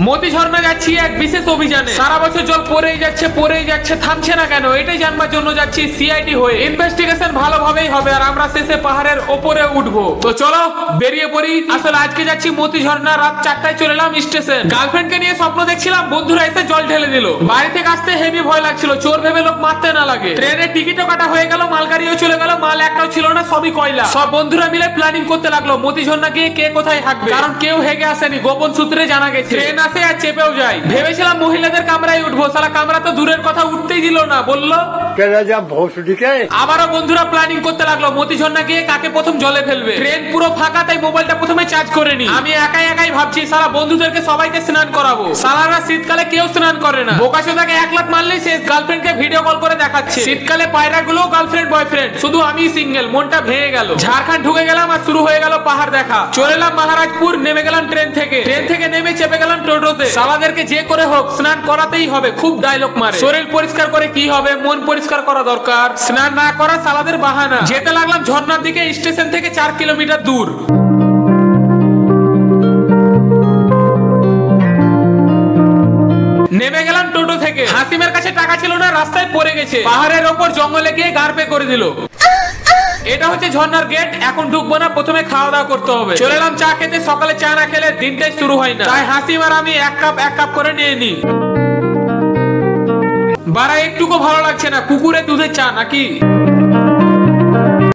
মতি ঝর্ণা যাচ্ছি এক বিশেষ অভিযানে। সারা বছর জল পড়েই যাচ্ছে থামছে না কেন, এটাই জানবার জন্য যাচ্ছি সিআইডি হয়ে। ইনভেস্টিগেশন ভালোভাবেই হবে আর আমরা শেষে পাহাড়ের ওপরে উঠবো। তো চলো বেরিয়ে পড়ি। আসলে আজকে যাচ্ছি মতি ঝর্ণা, রাত 4টায় চলে এলাম স্টেশন। গার্লফ্রেন্ডকে নিয়ে স্বপ্ন দেখছিলাম, বন্ধুরা এসে জল ঢেলে দিল। বাড়ি থেকে আসতে হেভি ভয় লাগছিল, চোর ভেবে লোক মারতে না লাগে। ট্রেনের টিকিটও কাটা হয়ে গেল, মালগাড়িও চলে গেল, মাল একটাও ছিল না, সবই কয়লা। সব বন্ধুরা মিলে প্ল্যানিং করতে লাগলো মতি ঝর্ণা গিয়ে কে কোথায় হাঁকবে, কারণ কেউ হেগে আসেনি, গোপন সূত্রে জানা গেছে ট্রেন আসে আর চেপেও যায়। ভেবেছিলাম মহিলাদের কামরায় উঠবো, সালা কামরা তো দূরের কথা উঠতেই দিল না, বললো আবারও বন্ধুরা প্ল্যানিং করতে লাগলো মতি ঝর্ণা গিয়ে কাকে প্রথম জলে ফেলবে। ট্রেন পুরো ফাঁকা, তাই মোবাইলটা প্রথমে চার্জ করে নি। আমি একাই ভাবছি সারা বন্ধুদেরকে সবাইকে স্নান করাবো। সালারা শীতকালে কেউ স্নান করে না, বোকাচোদাকে 1 লাখ মারলেই সে গার্লফ্রেন্ডকে ভিডিও কল করে দেখাচ্ছে। শীতকালে পায়রা গুলো গার্লফ্রেন্ড বয়ফ্রেন্ড, শুধু আমি সিঙ্গেল, মনটা ভেঙে গেল। ঝাড়খণ্ড ঢুকে গেলাম আর শুরু হয়ে গেল পাহাড় দেখা। চলে এলাম মহারাজপুর, নেমে গেলাম ট্রেন থেকে নেমে চেপে গেলাম টোটোতে। সালাদেরকে যে করে হোক স্নান করাতেই হবে, খুব ডায়লগ মারে। শরীর পরিষ্কার করে কি হবে, মন পরিষ্কার করা দরকার। স্নান না করা সালাদের বাহানা। যেতে লাগলাম ঝর্ণার দিকে, স্টেশন থেকে 4 কিলোমিটার দূর। নেমে গেলাম টোটো থেকে। হাসিমের কাছে টাকা ছিল না, রাস্তায় পড়ে গেছে। পাহাড়ের ওপর জঙ্গলে গিয়ে গাড় পে করে দিল। এটা হচ্ছে ঝর্ণার গেট, এখন ঢুকবো না, প্রথমে খাওয়া দাওয়া করতে হবে। চলে এলাম চা খেতে, সকালে চা না খেলে দিনটাই শুরু হয় না, তাই হাসিম আর আমি এক কাপ করে নিয়ে নি। বাড়া একটুকু ভালো লাগছে না, কুকুরের দুধের চা নাকি।